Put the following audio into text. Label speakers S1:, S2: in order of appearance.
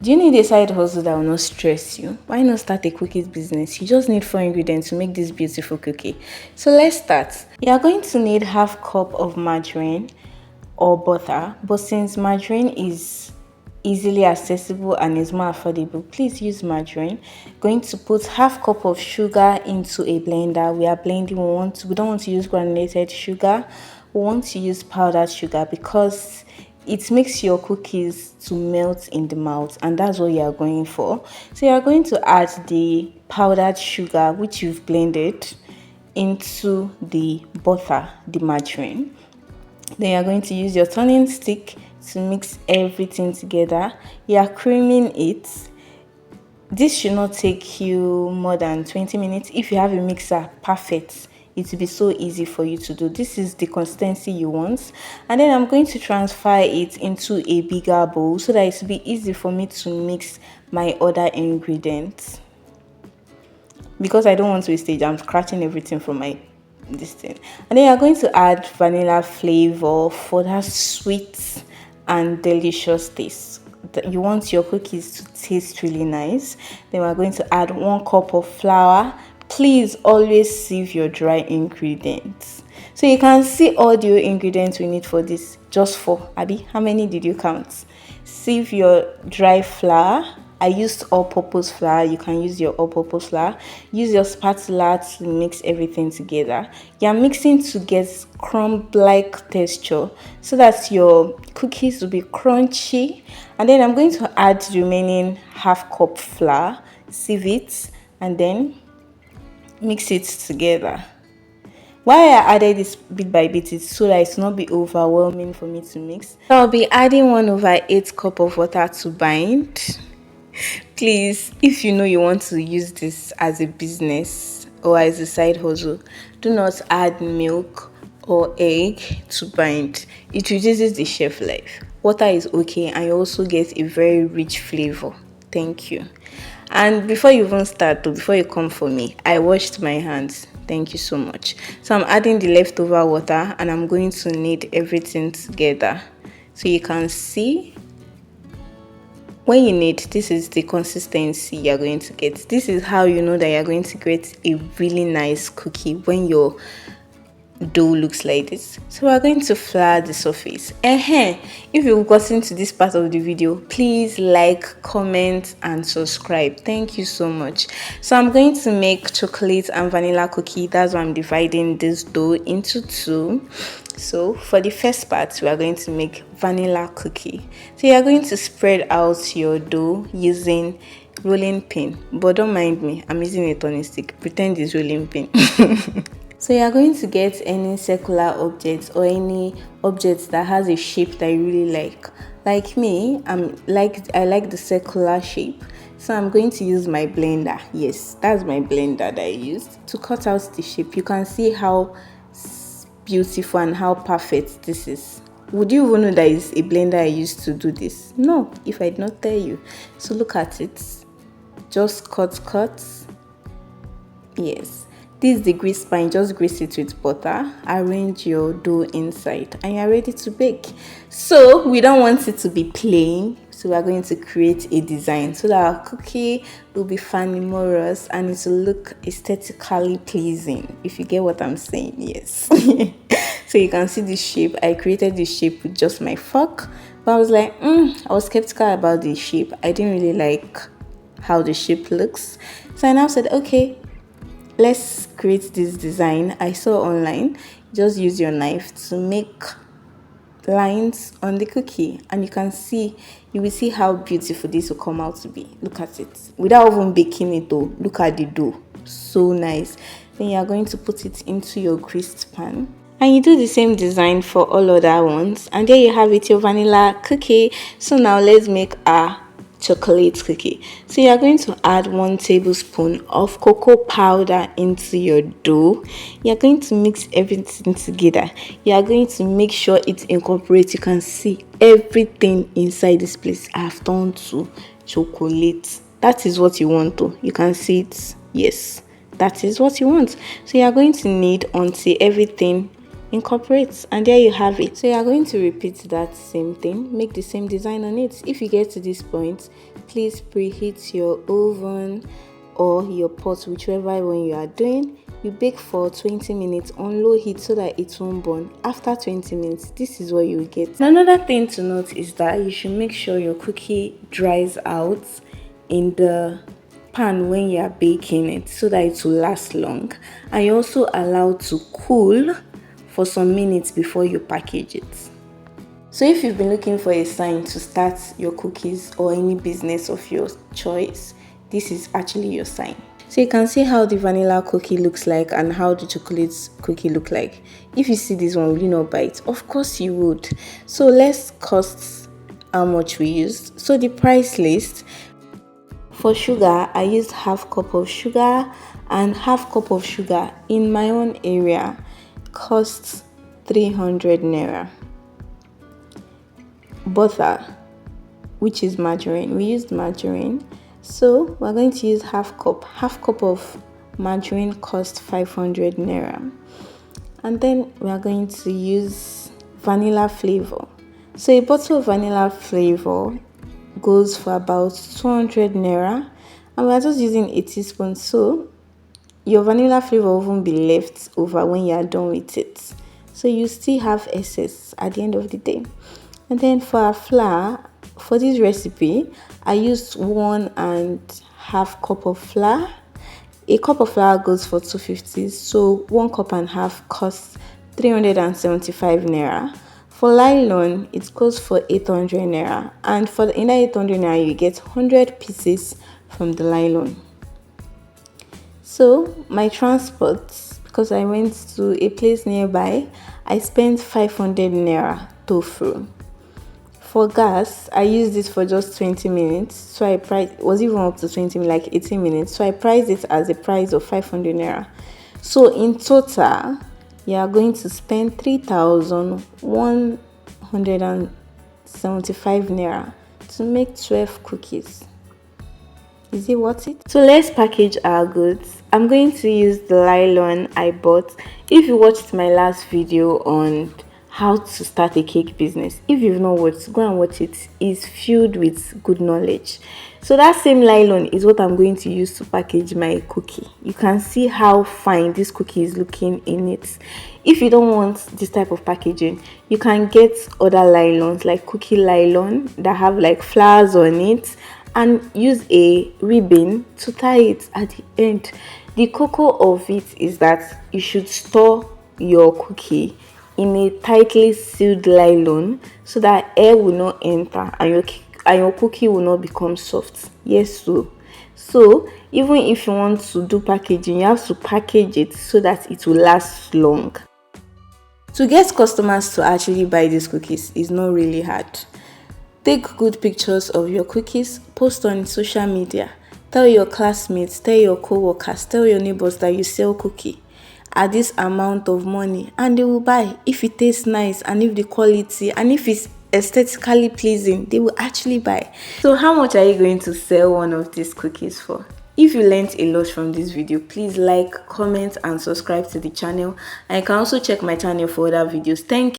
S1: Do you need a side hustle that will not stress you? Why not start a cookies business? You just need 4 ingredients to make this beautiful cookie. So let's start. You are going to need half cup of margarine or butter, but since margarine is easily accessible and is more affordable, please use margarine. Going to put half cup of sugar into a blender. We are blending. We don't want to use granulated sugar. We want to use powdered sugar because it makes your cookies to melt in the mouth, and that's what you are going for. So you are going to add the powdered sugar which you've blended into the butter, the margarine. Then you're going to use your turning stick to mix everything together. You are creaming it. This should not take you more than 20 minutes. If you have a mixer, perfect. It will be so easy for you to do. This is the consistency you want. And then I'm going to transfer it into a bigger bowl so that it will be easy for me to mix my other ingredients. Because I don't want to wastage, I'm scratching everything from my this thing. And then you're going to add vanilla flavor for that sweet and delicious taste. You want your cookies to taste really nice. Then we're going to add 1 cup of flour. Please always sieve your dry ingredients. So you can see all the ingredients we need for this. Just 4. Abby, how many did you count? Sieve your dry flour. I used all-purpose flour. You can use your all-purpose flour. Use your spatula to mix everything together. You're mixing to get crumb-like texture so that your cookies will be crunchy. And then I'm going to add the remaining half cup flour, sieve it, and then mix it together. Why I added this bit by bit is so that it will not be overwhelming for me to mix. So I'll be adding 1/8 cup of water to bind. Please, if you know you want to use this as a business or as a side hustle, do not add milk or egg to bind. It reduces the shelf life. Water is okay, and you also get a very rich flavor. Thank you. And before you even start, or before you come for me, I washed my hands. Thank you so much. So I'm adding the leftover water and I'm going to knead everything together. So you can see when you knead, this is the consistency you're going to get. This is how you know that you're going to get a really nice cookie when your dough looks like this. So we're going to flour the surface. If you've gotten to this part of the video, please like, comment and subscribe. Thank you so much. So I'm going to make chocolate and vanilla cookie. That's why I'm dividing this dough into 2. So for the first part, we are going to make vanilla cookie. So you are going to spread out your dough using rolling pin, but don't mind me, I'm using a turning stick. Pretend it's rolling pin. So you are going to get any circular object or any object that has a shape that you really like. Like me, I like the circular shape. So I'm going to use my blender. Yes, that's my blender that I used to cut out the shape. You can see how beautiful and how perfect this is. Would you even know that it's a blender I used to do this? No, if I did not tell you. So look at it. Just cut. Yes. This is the grease pan. Just grease it with butter. Arrange your dough inside and you're ready to bake. So we don't want it to be plain. So we are going to create a design so that our cookie will be famous and it will look aesthetically pleasing. If you get what I'm saying, yes. So you can see this shape. I created this shape with just my fork. But I was like, I was skeptical about the shape. I didn't really like how the shape looks. So I now said, okay, let's create this design. I saw online, just use your knife to make lines on the cookie and you will see how beautiful this will come out to be. Look at it without even baking it though. Look at the dough, so nice. Then you are going to put it into your greased pan and you do the same design for all other ones, and there you have it, your vanilla cookie. So now let's make our chocolate cookie. So you are going to add 1 tablespoon of cocoa powder into your dough. You are going to mix everything together. You are going to make sure it incorporates. You can see everything inside this place I have turned to chocolate. That is what you want though. You can see it. Yes, that is what you want. So you are going to knead until everything incorporates, and there you have it. So you are going to repeat that same thing, make the same design on it. If you get to this point, please preheat your oven or your pot, whichever one you are doing. You bake for 20 minutes on low heat so that it won't burn. After 20 minutes, this is what you get. Another thing to note is that you should make sure your cookie dries out in the pan when you are baking it so that it will last long, and you also allow to cool for some minutes before you package it. So if you've been looking for a sign to start your cookies or any business of your choice, this is actually your sign. So you can see how the vanilla cookie looks like and how the chocolate cookie look like. If you see this one, will you not buy it? Of course you would. So let's cost how much we used. So the price list: for sugar, I used half cup of sugar, and half cup of sugar in my own area costs 300 naira. Butter, which is margarine, we used margarine, so we're going to use half cup of margarine cost 500 naira. And then we are going to use vanilla flavor. So a bottle of vanilla flavor goes for about 200 naira, and we are just using a teaspoon, so your vanilla flavor won't be left over when you are done with it, so you still have excess at the end of the day. And then for our flour, for this recipe, I used 1.5 cup of flour. A cup of flour goes for 250, so 1.5 cups costs 375 naira. For nylon, it goes for 800 naira, and for in that 800 naira, you get 100 pieces from the nylon. So my transport, because I went to a place nearby, I spent 500 naira tofu. For gas, I used this for just 20 minutes, so I priced, it was even up to 20 minutes, like 18 minutes, so I priced it as a price of 500 naira. So in total, you are going to spend 3,175 naira to make 12 cookies. Is it worth it? So let's package our goods. I'm going to use the nylon I bought. If you watched my last video on how to start a cake business, if you've not watched, go and watch it. It's filled with good knowledge. So that same nylon is what I'm going to use to package my cookie. You can see how fine this cookie is looking in it. If you don't want this type of packaging, you can get other nylons like cookie nylon that have like flowers on it, and use a ribbon to tie it at the end. The cocoa of it is that you should store your cookie in a tightly sealed nylon so that air will not enter and your cookie will not become soft. Yes, so even if you want to do packaging, you have to package it so that it will last long. To get customers to actually buy these cookies is not really hard. Take good pictures of your cookies, post on social media, tell your classmates, tell your co-workers, tell your neighbors that you sell cookie at this amount of money, and they will buy. If it tastes nice, and if the quality, and if it's aesthetically pleasing, they will actually buy. So how much are you going to sell one of these cookies for? If you learned a lot from this video, please like, comment and subscribe to the channel, and you can also check my channel for other videos. Thank you.